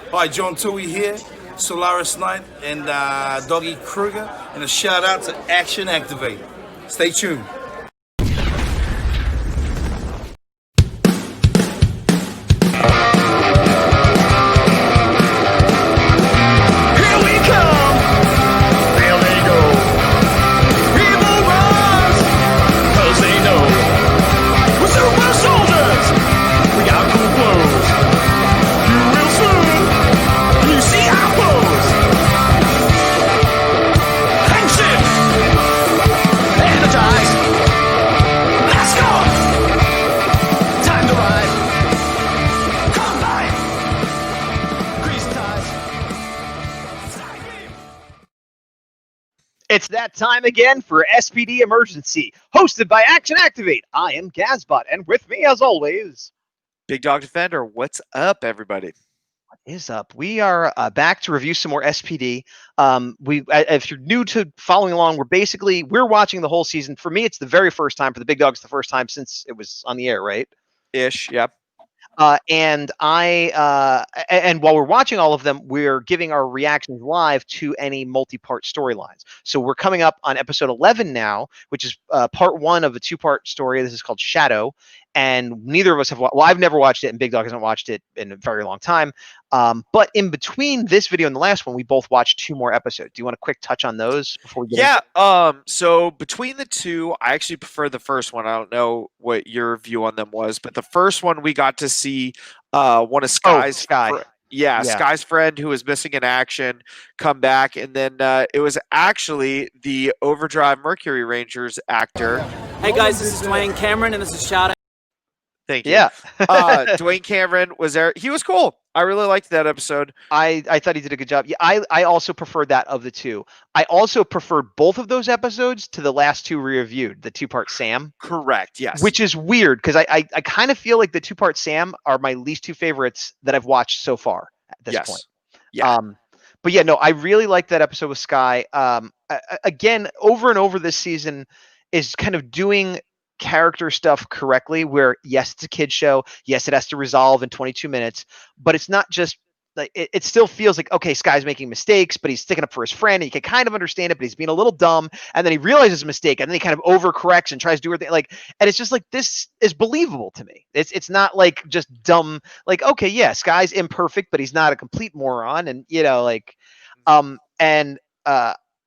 Hi, John Tui here, Solaris Knight, and Doggy Kruger, and a shout out to Action Activate. Stay tuned. Here we come, there they go. People rise, 'cause they know we're super soldiers. We got cool clothes. You will soon, you see our pose. Hang shit, energize. Let's go. Time to ride. Combine. Grease ties. It's that time again for SPD Emergency, hosted by Action Activate. I am Gazbot, and with me, as always, Big Dawg Defender, what's up, everybody? is up. We are back to review some more SPD. If you're new to following along, we're watching the whole season. For me, it's the very first time. For the Big Dogs, the first time since it was on the air, right? Ish, yeah. And while we're watching all of them, we're giving our reactions live to any multi-part storylines. So we're coming up on episode 11 now, which is part one of a two-part story. This is called Shadow, and neither of us have. Well, I've never watched it, and Big Dog hasn't watched it in a very long time. But in between this video and the last one, we both watched two more episodes. Do you want a quick touch on those before we get? Yeah. So between the two, I actually prefer the first one. I don't know what your view on them was, but the first one we got to see one of Sky's Sky. Yeah, Yeah. Sky's friend who was missing in action come back, and then it was actually the Overdrive Mercury Rangers actor. Hey guys, this is Dwayne Cameron, and this is Shout Out. Thank you. Yeah. Dwayne Cameron was there. He was cool. I really liked that episode. I thought he did a good job. Yeah, I also preferred that of the two. I also preferred both of those episodes to the last two we reviewed, the two-part Sam. Correct, yes. Which is weird because I kind of feel like the two-part Sam are my least two favorites that I've watched so far at this point. Yeah. But yeah, no, I really liked that episode with Sky. Again, over and over this season is kind of doing character stuff correctly, where yes, it's a kid show, yes, it has to resolve in 22 minutes, but it's not just like it still feels like, okay, Sky's making mistakes, but he's sticking up for his friend, and you can kind of understand it, but he's being a little dumb, and then he realizes a mistake, and then he kind of overcorrects and tries to do everything like, and it's just like, this is believable to me. It's not like just dumb, like, okay, yeah, Sky's imperfect, but he's not a complete moron, and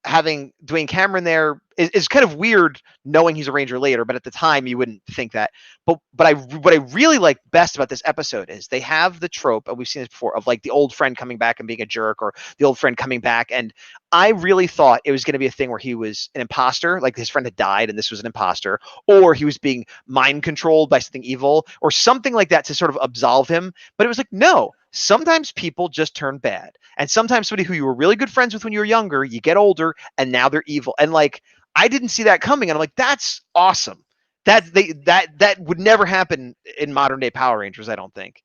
having Dwayne Cameron there is kind of weird, knowing he's a Ranger later, but at the time you wouldn't think that. But what I really like best about this episode is they have the trope, and we've seen this before, of like the old friend coming back and being a jerk, or the old friend coming back. And I really thought it was going to be a thing where he was an imposter, like his friend had died and this was an imposter, or he was being mind controlled by something evil or something like that to sort of absolve him. But it was like, no, sometimes people just turn bad. And sometimes somebody who you were really good friends with when you were younger, you get older and now they're evil. And like, I didn't see that coming. And I'm like, that's awesome. That would never happen in modern day Power Rangers, I don't think.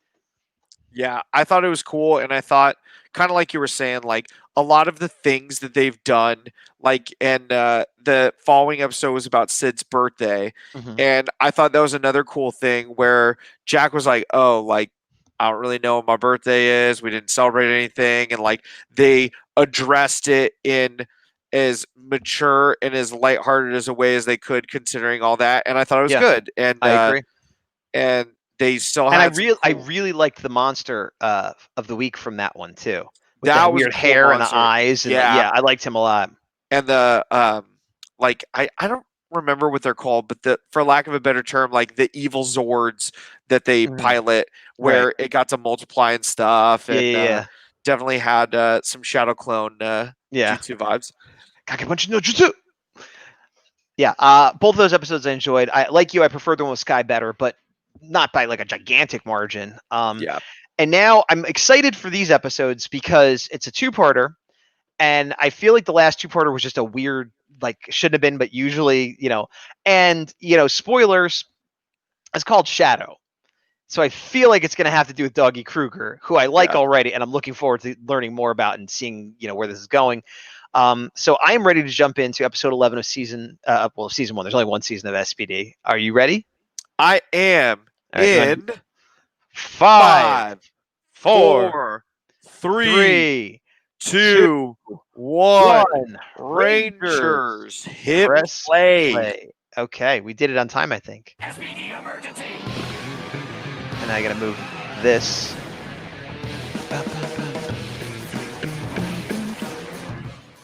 Yeah, I thought it was cool, and I thought, kind of like you were saying, like a lot of the things that they've done, like, and the following episode was about Sid's birthday, and I thought that was another cool thing where Jack was like, "Oh, like I don't really know what my birthday is. We didn't celebrate anything," and like they addressed it in as mature and as lighthearted as a way as they could, considering all that, and I thought it was good. And I agree. And they still and had I really liked the monster of the week from that one too. With that the was weird a cool hair and the monster. eyes. And Yeah. I liked him a lot. And the like I don't remember what they're called, but for lack of a better term, like the evil Zords that they pilot, where it got to multiply and stuff, and definitely had some Shadow Clone jutsu vibes. Kagebunshin no jutsu. Yeah, both of those episodes I enjoyed. I like you. I preferred the one with Sky better, but not by like a gigantic margin. And now I'm excited for these episodes because it's a two-parter, and I feel like the last two-parter was just a weird, like, shouldn't have been, but usually, and spoilers. It's called Shadow, so I feel like it's going to have to do with Doggy Kruger, who I like already, and I'm looking forward to learning more about and seeing where this is going. So I am ready to jump into episode 11 of season one. There's only one season of SPD. Are you ready? I am in 5, 4, 3, 2, 1. Rangers, hit Press play. Okay, we did it on time, I think. S.P.D. emergency. And I gotta move this.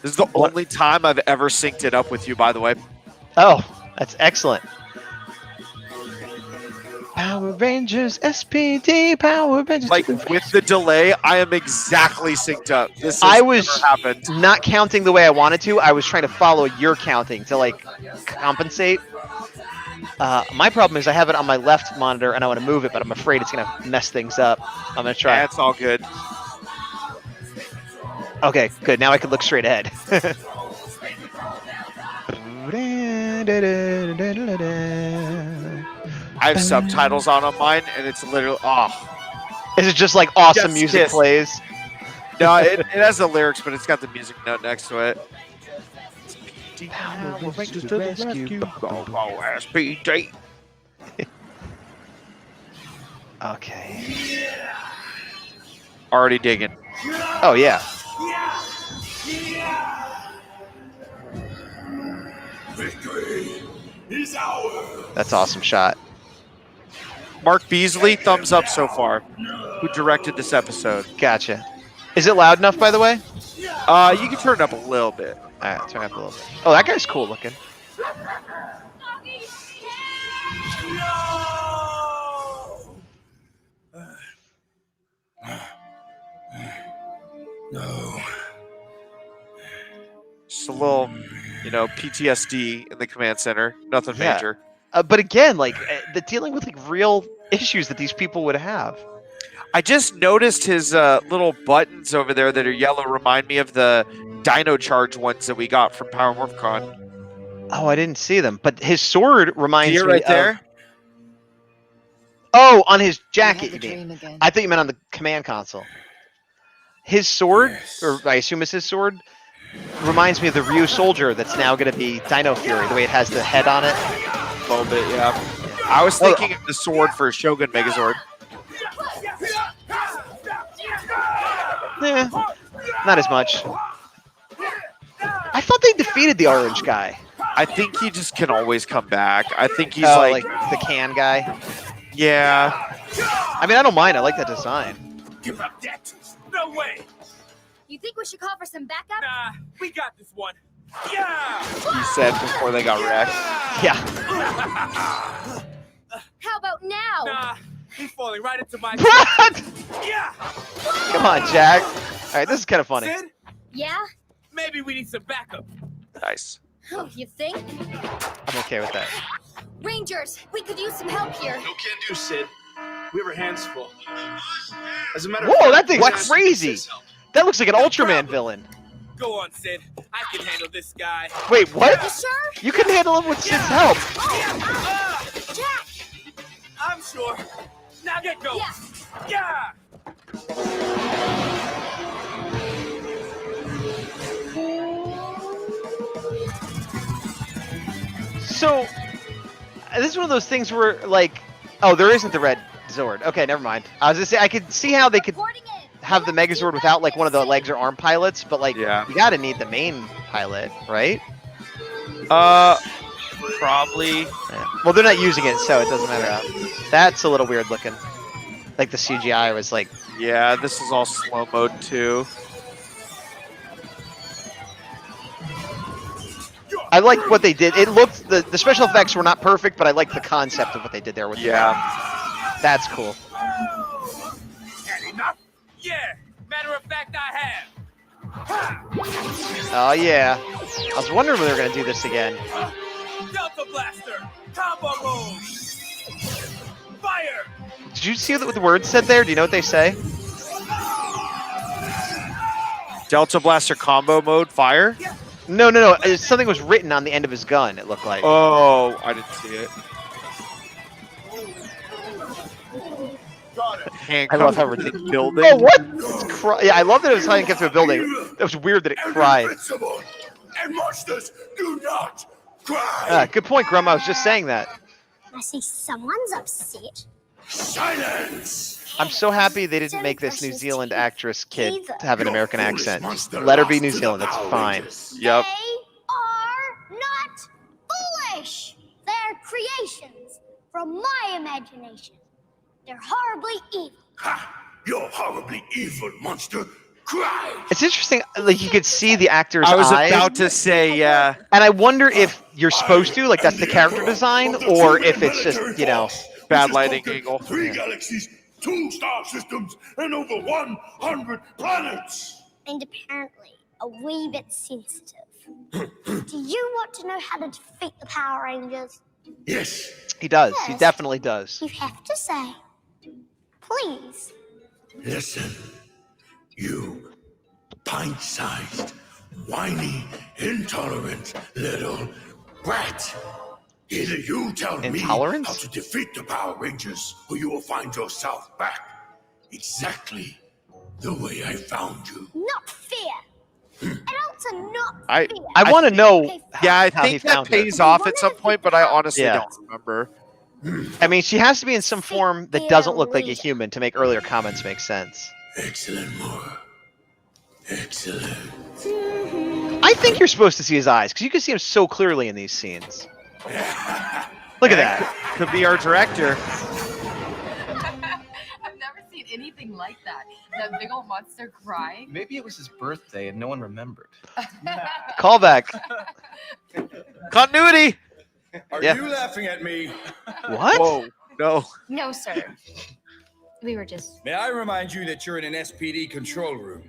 This is the only time I've ever synced it up with you, by the way. Oh, that's excellent. Power Rangers S.P.D. Power Rangers. Like with the delay, I am exactly synced up. This has I was never happened. not counting the way I wanted to. I was trying to follow your counting to like compensate. My problem is I have it on my left monitor and I want to move it, but I'm afraid it's gonna mess things up. I'm gonna try. Yeah, it's all good. Okay, good. Now I can look straight ahead. I have subtitles on mine, and it's literally Is it just like awesome Yes, music yes. plays? No, it has the lyrics, but it's got the music note next to it. S.P.D. Okay. Already digging. Oh yeah. Victory is ours. That's awesome shot. Mark Beasley, thumbs up so far, who directed this episode. Gotcha. Is it loud enough, by the way? You can turn it up a little bit. All right, turn it up a little bit. Oh, that guy's cool looking. No. Just a little, PTSD in the command center. Nothing Yeah. major. But again, like the dealing with like real issues that these people would have. I just noticed his little buttons over there that are yellow remind me of the Dino Charge ones that we got from Power Morphcon. Oh, I didn't see them. But his sword reminds See it me right of... there? Oh, on his jacket, We you had the mean? dream again. I thought you meant on the command console. His sword, Yes. or I assume it's his sword, reminds me of the Ryu soldier that's now going to be Dino Fury, the way it has the head on it. A little bit, yeah. I was thinking of the sword for Shogun Megazord. Eh, not as much. I thought they defeated the orange guy. I think he just can always come back. I think he's Like the can guy. yeah. I mean, I don't mind. I like that design. Give up that. No way. You think we should call for some backup? Nah, we got this one. Yeah. He said before they got wrecked. Yeah. How about now? Nah, he's falling right into my. What? Yeah. Come on, Jack. All right, this is kind of funny. Sid, Yeah? maybe we need some backup. Nice. Oh, you think? I'm okay with that. Rangers, we could use some help here. No can do, Sid. We have our hands full. As a matter Whoa, of that fact, thing's we asked crazy. Sid's help. That looks like an Ultraman villain. Go on, Sid. I can handle this guy. Wait, You what? sure? You couldn't handle him with Sid's help. Jack! I'm sure. Now get going. Yeah. Yeah. So, this is one of those things where, like, oh, there isn't the red Zord. Okay, never mind. I was gonna say I could see how they could Reporting in. have the Megazord without like one of the legs or arm pilots, but like, Yeah. you gotta need the main pilot, right? Probably. Yeah. Well, they're not using it, so it doesn't matter. That's a little weird looking. Like the CGI was like, Yeah, this is all slow mode too. I liked what they did. It looked the special effects were not perfect, but I liked the concept of what they did there with Yeah. the that's cool. Had enough? Yeah. Matter of fact, I have. Oh yeah. I was wondering when they were gonna do this again. Delta Blaster. Combo mode. Fire. Did you see what the words said there? Do you know what they say? Delta Blaster combo mode fire. No. Something was written on the end of his gun. It looked like. Oh, I didn't see it. I love Handcuffed how to the ridiculous. building. Oh, what? It's yeah, I love that it was handcuffed to a building. It was weird that it cried. Invincible. And monsters do not cry. Good point, Grum. I was just saying that. I see someone's upset. Silence! I'm so happy they didn't make this New Zealand actress kid Either. to have an Your American foolish accent. monster Let her be lost New to the Zealand. That's Power fine. Rangers. Yep. They are not foolish. They're creations from my imagination. They're horribly evil. Ha! You're horribly evil, monster. Cry! It's interesting. Like you could see the actor's I was eyes, about to say, yeah. and I wonder if you're supposed to, like, that's the character design, or if it's just, you know. Bad Which has lighting conquered angle. 3 Yeah. galaxies, 2 star systems, and over 100 planets. And apparently a wee bit sensitive. Do you want to know how to defeat the Power Rangers? Yes. He does. He definitely does. You have to say, please. Listen, you pint-sized, whiny, intolerant little brat. Either you tell me Intolerance? how to defeat the Power Rangers, or you will find yourself back exactly the way I found you. Not fear. Adults are not I- fear. I want to know. Yeah, I How he think that found her. pays off at some point, but I honestly Yeah. don't remember. I mean, she has to be in some form that doesn't look like a human to make earlier comments make sense. Excellent, Moore. Excellent. I think you're supposed to see his eyes because you can see him so clearly in these scenes. Look at that. Could be our director. I've never seen anything like that. That big old monster crying. Maybe it was his birthday and no one remembered. Callback. Continuity. Are Yeah. you laughing at me? What? Whoa. No. No, sir. We were just. May I remind you that you're in an SPD control room,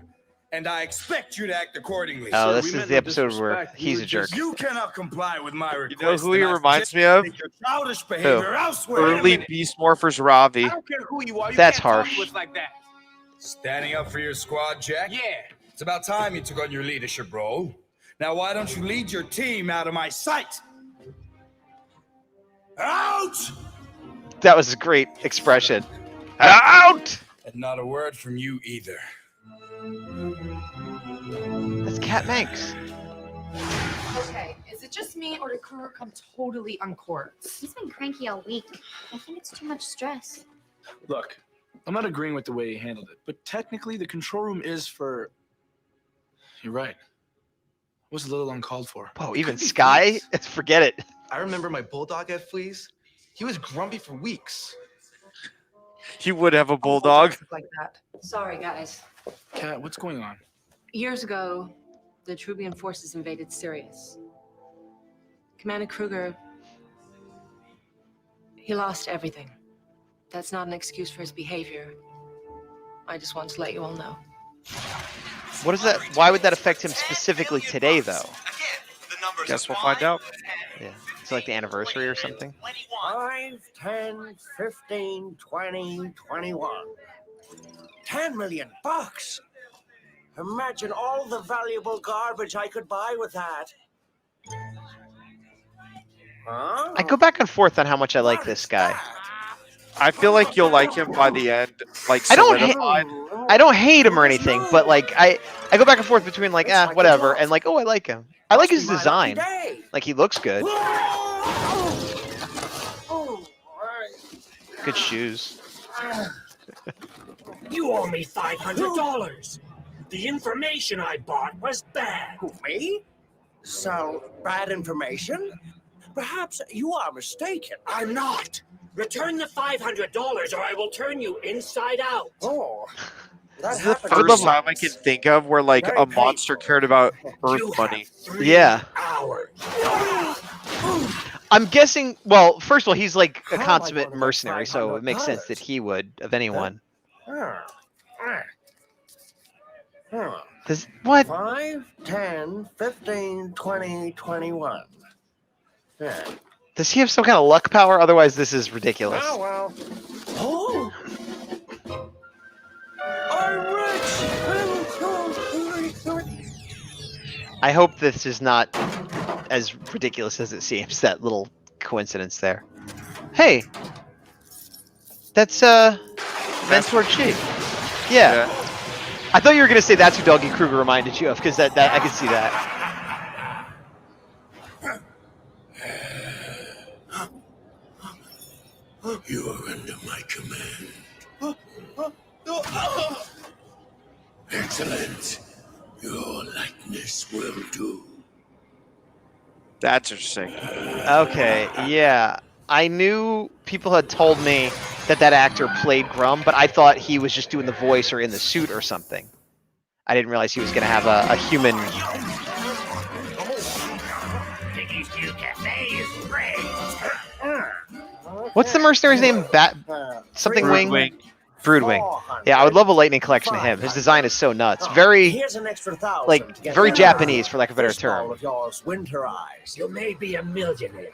and I expect you to act accordingly. Oh, Sir, this we is meant the no episode where disrespect. We he's were a jerk. just- You cannot comply with my request. You know who he and I reminds me suggest of? you take your childish behavior elsewhere. Early Beast Morphers Ravi. I don't care who you are. You That's can't talk harsh. to us like that. Standing up for your squad, Jack? Yeah. It's about time you took on your leadership role. Now, why don't you lead your team out of my sight? Out! That was a great expression. Out! And not a word from you either. That's Cat Manx. Okay, is it just me or did Kruger come totally uncorked? He's been cranky all week. I think it's too much stress. Look, I'm not agreeing with the way he handled it, but technically the control room is for. You're right. It was a little uncalled for. Whoa, even Sky? Forget it. I remember my bulldog had fleas. He was grumpy for weeks. He would have a bulldog. Like that. Sorry, guys. Kat, what's going on? Years ago, the Trubian forces invaded Sirius. Commander Kruger, he lost everything. That's not an excuse for his behavior. I just want to let you all know. What is that? Why would that affect him specifically today, though? Guess we'll find out. Yeah. It's like the anniversary or something. 5, 10, 15, 20, 21. 10 million bucks. Imagine all the valuable garbage I could buy with that. Huh? I go back and forth on how much I like this guy. I feel like you'll like him by the end. Like I don't hate- solidified. I don't hate him or anything, but like I go back and forth between like whatever and like, oh, I like him. I like his design. Like he looks good. Good shoes. You owe me $500. The information I bought was bad. Me? So, bad information? Perhaps you are mistaken. I'm not. Return the $500 or I will turn you inside out. Oh. This is the first time I can think of where like a monster cared about Earth money. Yeah. I'm guessing. Well, first of all, he's like a consummate mercenary, so it makes sense that he would of anyone. Does what? 5, 10, 15, 20, 21. Yeah. Does he have some kind of luck power? Otherwise, this is ridiculous. Oh, well. Oh! I'm rich! I hope this is not as ridiculous as it seems. That little coincidence there. Hey, that's Mentor Chi. Yeah. I thought you were gonna say that's who Doggy Kruger reminded you of, because that I can see that. You are under my command. Excellent. Your likeness will do. That's interesting. Okay, yeah. I knew people had told me that that actor played Grum, but I thought he was just doing the voice or in the suit or something. I didn't realize he was going to have a human. Piggy's new cafe is great. What's the mercenary's name? Something Wing? Broodwing. Yeah, I would love a lightning collection of him. His design is so nuts. Very, Here's an extra 1,000 like, to get very rid of Japanese, for lack of a better this ball term. of yours, Winter Eyes. You may be a millionaire,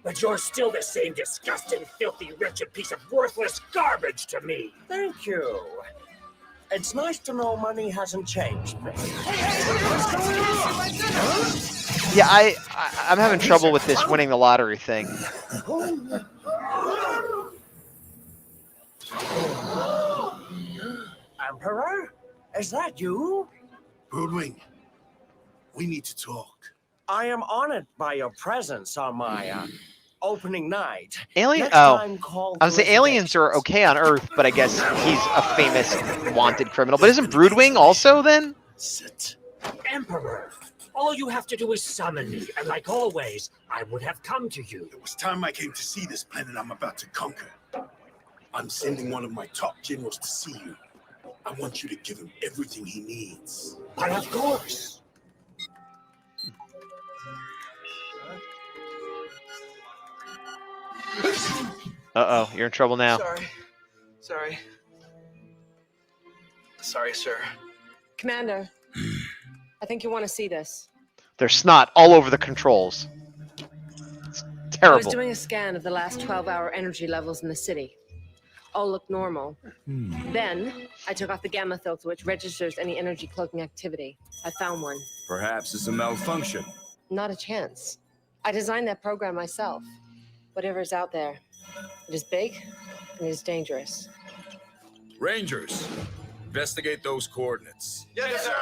but you're still the same disgusting, filthy, wretched piece of worthless garbage to me. Thank you. It's nice to know money hasn't changed me. Yeah, I'm having trouble with this winning the lottery thing. Emperor? Is that you? Broodwing, we need to talk. I am honored by your presence on my opening night. Alien? Next Oh, time, call I was saying aliens are okay on Earth, but I guess he's a famous wanted criminal. But isn't Broodwing also then? Sit. Emperor, all you have to do is summon me, and like always, I would have come to you. It was time I came to see this planet I'm about to conquer. I'm sending one of my top generals to see you. I want you to give him everything he needs. But of course. Uh-oh, you're in trouble now. Sorry, sir. Commander, I think you want to see this. There's snot all over the controls. It's I was terrible. doing a scan of the last 12-hour energy levels in the city. All looked normal. Then, I took off the gamma filter, which registers any energy cloaking activity. I found one. Perhaps it's a malfunction. Not a chance. I designed that program myself. Whatever is out there, it is big and it is dangerous. Rangers, investigate those coordinates. Yes, sir.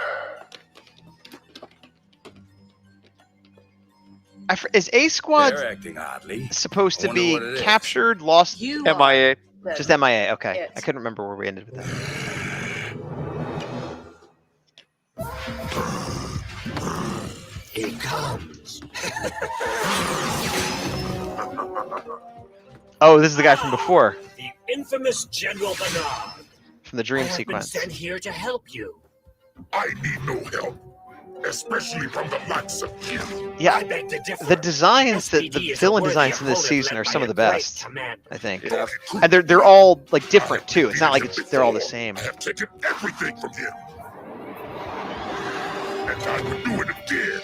Is A Squad They're acting oddly. supposed to Wonder be what it is. captured, lost? You MIA. Just MIA, okay. It. I couldn't remember where we ended with that. He comes. Oh, this is the guy from before, The infamous General Bernard. from the dream I have sequence. been sent here to help you. I need no help, especially from the likes of you. Yeah, I beg to differ. the designs, the SPD is a villain worthy designs in this opponent season led are by some of a the great best, commander. I think. Yeah. And they're all like different too. It's not like they're all the same. I have taken everything from him. And I would do it again.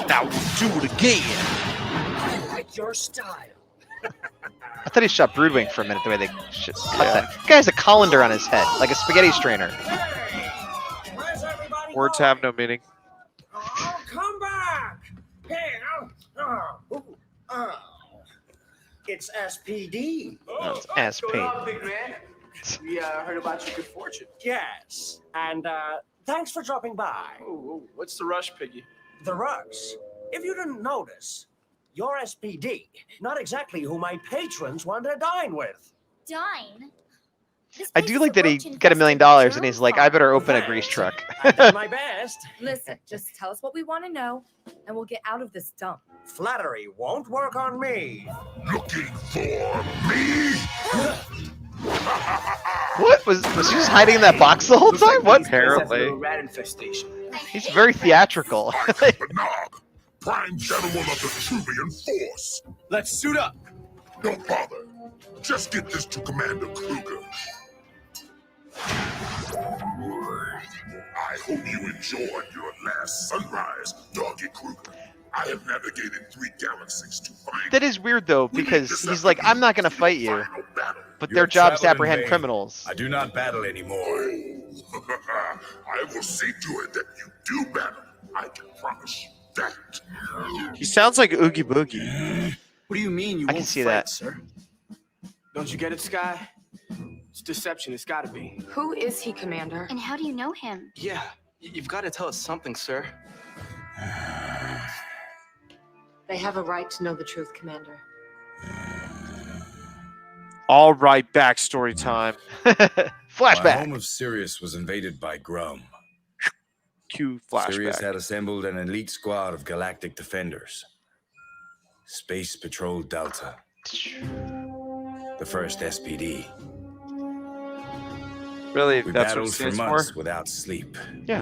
Now do it again. I like your style. I thought he shot Broodwing for a minute, the way they cut that. The guy has a colander on his head, like a spaghetti strainer. Where's everybody Words going? have no meaning. Oh, come back! Hey, it's SPD. No, it's SP. big man? We heard about your good fortune. Yes, and thanks for dropping by. Oh, what's the rush, Piggy? The rush. If you didn't notice, you're SPD, not exactly who my patrons want to dine with. Dine? This I place do is like that he roach got $1 million infested and he's like, I better open a grease truck. I've done my best. Listen, just tell us what we want to know, and we'll get out of this dump. Flattery won't work on me. Looking for me? What? Was he just hiding in that box the whole time? What? Apparently. Rat infestation. He's very theatrical. Bernard, prime general of the Trubian force. Let's suit up. Don't bother. Just get this to Commander Kruger. I hope you enjoyed your last sunrise, Dawg Kruger. I have navigated 3 galaxies to find That is weird though, because he's like, I'm not gonna fight you, but their job's to apprehend criminals. I do not battle anymore. I will see to it that you do battle. I can promise you that. He sounds like Oogie Boogie. What do you mean you I can won't see fight, that. sir? Don't you get it, Sky? It's deception. It's got to be. Who is he, Commander? And how do you know him? Yeah, you've got to tell us something, sir. They have a right to know the truth, Commander. All right, backstory time. My Flashback. home of Sirius was invaded by Grum. Cue Sirius flashback. had assembled an elite squad of galactic defenders. Space Patrol Delta. The first S.P.D. Really, We that's what it battled for stands months for? without sleep. Yeah,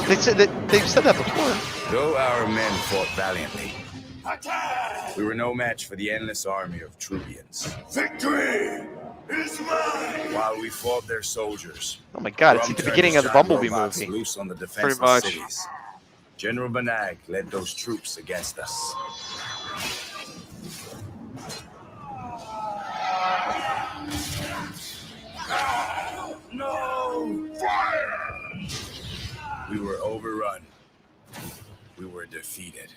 they've said that before. Though our men fought valiantly, we were no match for the endless army of Trubians. Victory is mine! While we fought their soldiers. Oh my God, it's Grum like the turned beginning his of the giant Bumblebee robots movie. Loose on the Pretty defenseless much. cities. General Banag led those troops against us. No! Fire! We were overrun. We were defeated.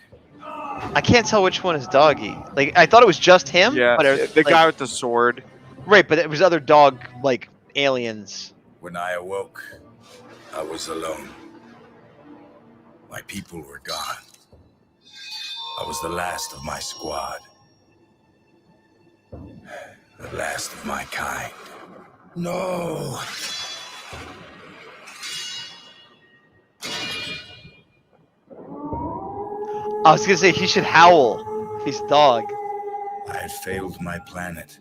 I can't tell which one is Doggy. Like I thought it was just him. Yeah, but it, the guy with the sword. Right, but it was other dog like aliens. When I awoke, I was alone. My people were gone. I was the last of my squad. The last of my kind. No! I was gonna say he should howl. If he's a dog. I had failed my planet.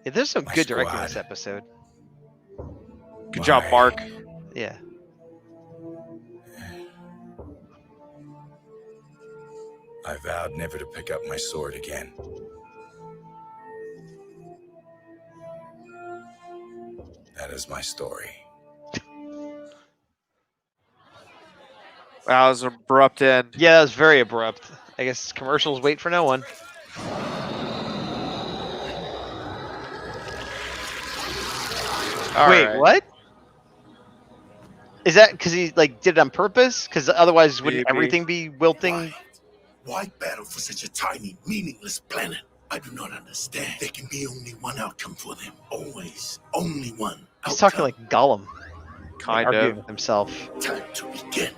Yeah, there's some My good directing in this squad. episode. Good job, Mark. Yeah. I vowed never to pick up my sword again. That is my story. That was an abrupt end. Yeah, that was very abrupt. I guess commercials wait for no one. All Wait, right. what? Is that because he like did it on purpose? Because otherwise, wouldn't Maybe. everything be wilting? Why battle for such a tiny, meaningless planet? I do not understand. There can be only one outcome for them. Always. Only one. He's talking like Gollum. Kind arguing of. with himself. Time to begin.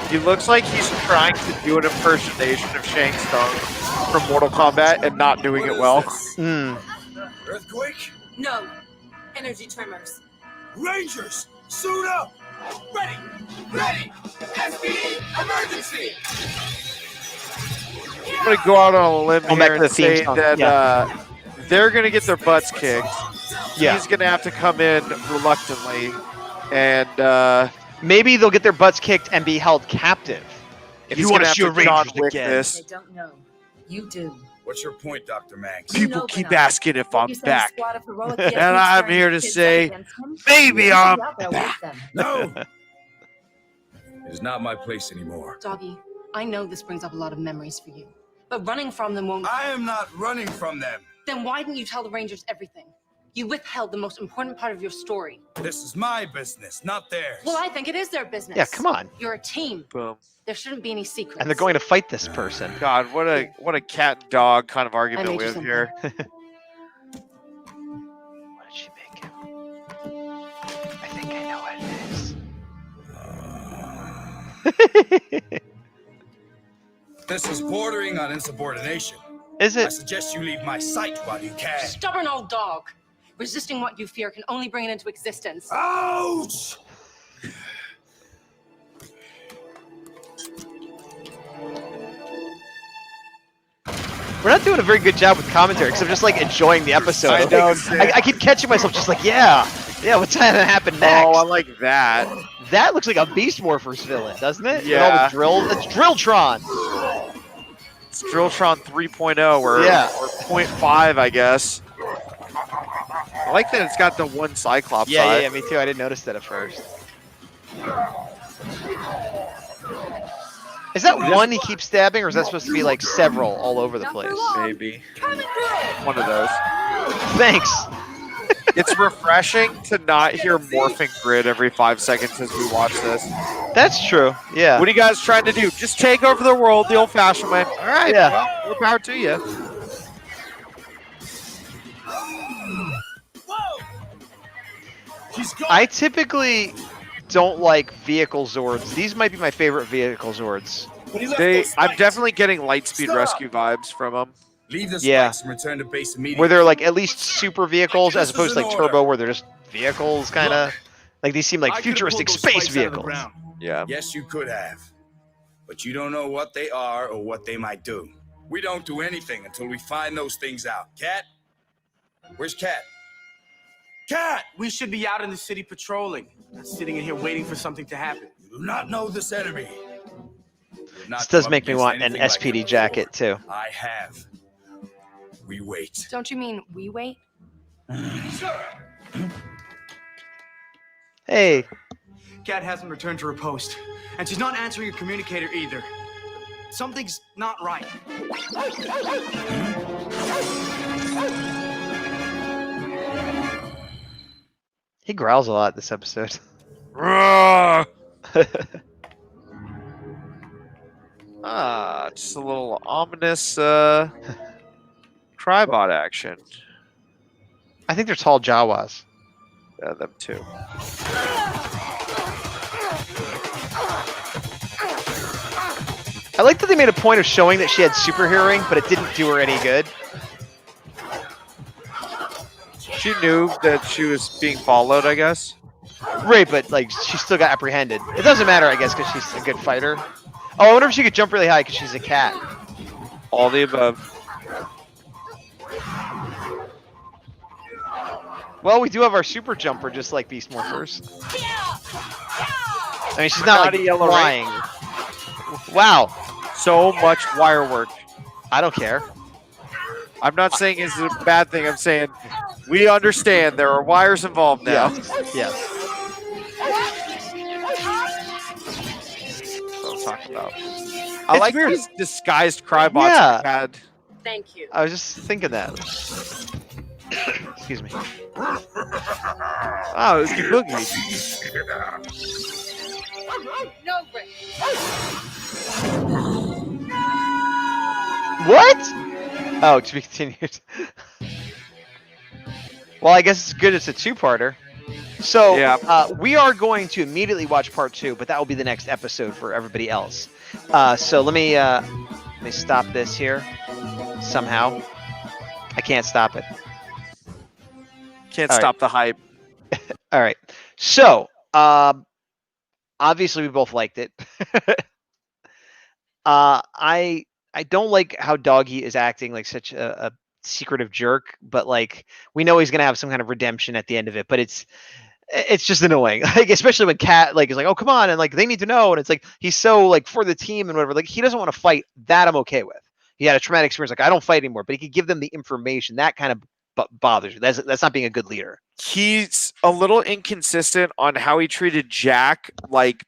He looks like he's trying to do an impersonation of Shang Tsung from Mortal Kombat and not doing it well. Hmm. Earthquake? No. Energy tremors. Rangers! Suit up! Ready! Ready! S.P.D. Emergency! I'm gonna go out on a limb Going back here to and the theme say song, that yeah. they're gonna get their butts kicked. Yeah. He's gonna have to come in reluctantly, and Maybe they'll get their butts kicked and be held captive. If he's you want gonna to have see a to John Rangers Wick again. this. don't know. You do. What's your point, Dr. Manx? People keep asking if I'm back, And and I'm here to say, maybe I'm back. No! It is not my place anymore. Doggy, I know this brings up a lot of memories for you, but running from them won't. I am not running from them. Then why didn't you tell the Rangers everything? You withheld the most important part of your story. This is my business, not theirs. Well, I think it is their business. Yeah, come on. You're a team. Boom. There shouldn't be any secrets. And they're going to fight this person. God, what a cat and dog kind of I argument made we you have something. here. What did she make him? I think I know what it is. This is bordering on insubordination. Is I it? suggest you leave my sight while you can. Stubborn old dog. Resisting what you fear can only bring it into existence. Ouch! We're not doing a very good job with commentary because I'm just like enjoying the episode. I know. I keep catching myself just like, yeah, what's gonna happen next? Oh, I like that. That looks like a Beast Morphers villain, doesn't it? With Yeah. all the drills. It's Drilltron. It's Drilltron 3.0 or, Yeah. or 0.5, I guess. I like that it's got the one Cyclops Yeah, eye. yeah, me too. I didn't notice that at first. Is that one he keeps stabbing, or is that supposed to be like several all over the place? Maybe. One of those. Thanks. It's refreshing to not hear morphing grid every 5 seconds as we watch this. That's true. Yeah. What are you guys trying to do? Just take over the world the old-fashioned way. All right. Yeah. Well, more power to you. I typically don't like vehicle Zords. These might be my favorite vehicle Zords. I'm definitely getting Lightspeed Rescue vibes from them. Leave the Yeah. spikes and return to base immediately. Where they're like at least super vehicles as This opposed is to an like order. Turbo, where they're just vehicles, kind of. Like these seem like I could've pulled futuristic those space spikes out of the vehicles. ground. Yeah. Yes, you could have. But you don't know what they are or what they might do. We don't do anything until we find those things out. Cat? Where's Cat? Cat! We should be out in the city patrolling, not sitting in here waiting for something to happen. You do not know this enemy. This does make me want an SPD jacket too. I have. We wait. Don't you mean we wait? Hey, Cat hasn't returned to her post, and she's not answering your communicator either. Something's not right. he growls a lot this episode. Just a little ominous Crybot action. I think they're tall Jawas. Yeah, them too. I like that they made a point of showing that she had super hearing, but it didn't do her any good. She knew that she was being followed, I guess. Right, but like she still got apprehended. It doesn't matter, I guess, because she's a good fighter. Oh, I wonder if she could jump really high because she's a cat. All the above. Well, we do have our super jumper, just like Beast Morphers. I mean, she's not Not a like yellow flying. Wow. So much wire work. I don't care. I'm not saying it's a bad thing. I'm saying we understand there are wires involved now. Yes. What I'm talking about. I like these disguised Crybots. Yeah. Had. Thank you. I was just thinking that. Excuse me. Oh, it's Boogie. No, Rick. What? Oh, to be continued. Well, I guess it's good it's a two-parter. So, Yeah. we are going to immediately watch part 2, but that will be the next episode for everybody else. So let me stop this here somehow. I can't stop it. Can't All right. stop the hype. All right. So, obviously we both liked it. I don't like how Doggy is acting like such a secretive jerk, but like we know he's gonna have some kind of redemption at the end of it. But it's just annoying, like especially when Cat like is like, oh come on, and like they need to know, and it's like he's so like for the team and whatever. Like he doesn't want to fight. That I'm okay with. He had a traumatic experience. Like I don't fight anymore, but he could give them the information. That kind of bothers me. That's not being a good leader. He's a little inconsistent on how he treated Jack like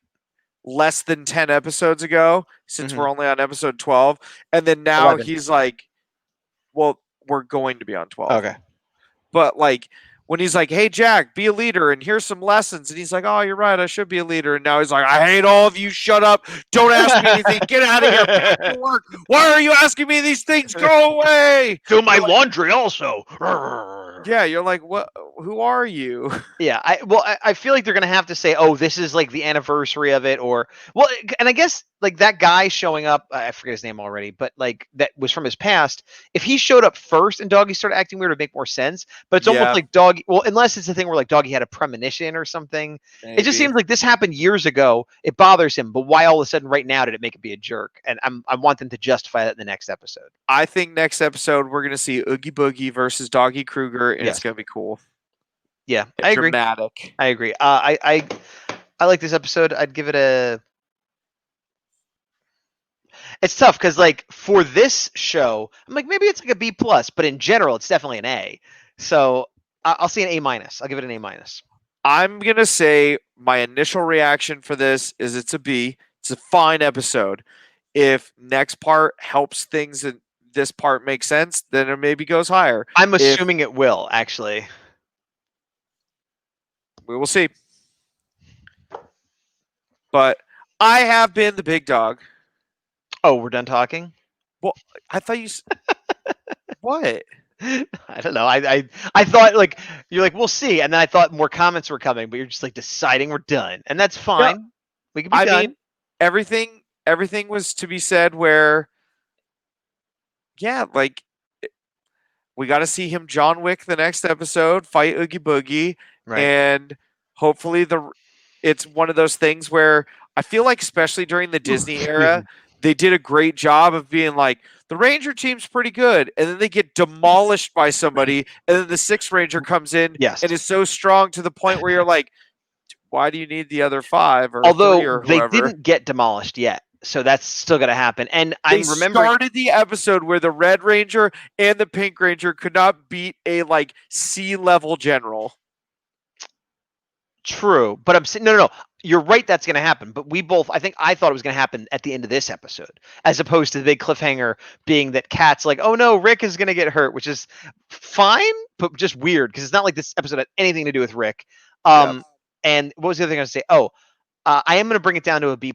less than 10 episodes ago, since we're only on episode 12. And then now 11. he's like, well, we're going to be on 12. Okay. But like when he's like, hey, Jack, be a leader and here's some lessons. And he's like, oh, you're right. I should be a leader. And now he's like, I hate all of you. Shut up. Don't ask me anything. Get out of here. Back to work. Why are you asking me these things? Go away. Do my laundry also. Yeah, you're like, what? Who are you? Yeah, I feel like they're gonna have to say, oh, this is like the anniversary of it, or well, and I guess like that guy showing up, I forget his name already, but like that was from his past. If he showed up first and Doggy started acting weird, it would make more sense. But it's almost like Doggy. Well, unless it's a thing where like Doggy had a premonition or something. It just seems like this happened years ago. It bothers him, but why all of a sudden right now did it make it be a jerk? And I want them to justify that in the next episode. I think next episode we're gonna see Oogie Boogie versus Doggy Kruger, and Yes. it's gonna be cool. Yeah, And I agree. dramatic. I agree. I like this episode. I'd give it a. It's tough because like for this show, I'm like maybe it's like a B plus, but in general, it's definitely an A. So I'll see an A minus. I'll give it an A minus. I'm gonna say my initial reaction for this is it's a B. It's a fine episode. If next part helps things and this part makes sense, then it maybe goes higher. I'm assuming it will actually. We will see. But I have been the big dog. Oh, we're done talking? Well, I thought you. What? I don't know. I thought like you're like we'll see, and then I thought more comments were coming, but you're just like deciding we're done, and that's fine. No, we can be done. mean, everything was to be said. Where, yeah, like we got to see him John Wick the next episode, fight Oogie Boogie, Right. and hopefully it's one of those things where I feel like, especially during the Disney era, they did a great job of being like, the Ranger team's pretty good, and then they get demolished by somebody, and then the Sixth Ranger comes in and is so strong to the point where you're like, why do you need the other 5 or 3 Although or they whoever? didn't get demolished yet, so that's still going to happen. And They I'm remembering started the episode where the Red Ranger and the Pink Ranger could not beat a like C-level general. True, but I'm saying no. You're right. That's going to happen. But I thought it was going to happen at the end of this episode, as opposed to the big cliffhanger being that Kat's like, oh no, Rick is going to get hurt, which is fine, but just weird because it's not like this episode had anything to do with Rick. And what was the other thing I was going to say? Oh, I am going to bring it down to a B+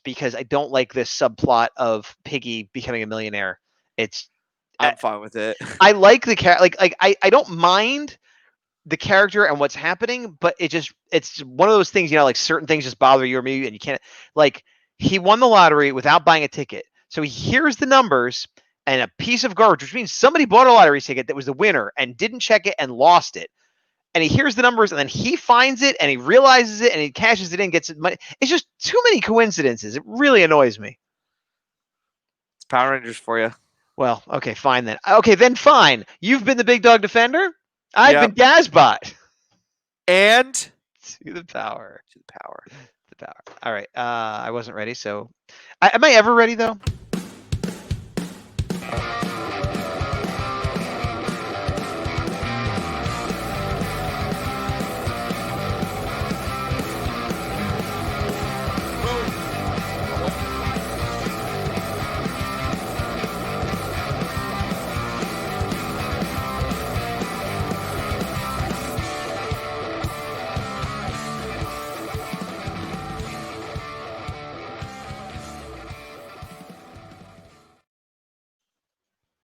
because I don't like this subplot of Piggy becoming a millionaire. I'm fine with it. I like the I don't mind the character and what's happening, but it's one of those things, like certain things just bother you or me, and you can't, like, he won the lottery without buying a ticket. So he hears the numbers and a piece of garbage, which means somebody bought a lottery ticket that was the winner and didn't check it and lost it. And he hears the numbers and then he finds it and he realizes it and he cashes it in, gets money. It's just too many coincidences. It really annoys me. It's Power Rangers for you. Well, okay, fine then. Okay, then fine. You've been the big dog defender. I've been Gazbot. And to the power. To the power. The power. All right. I wasn't ready, so am I ever ready though?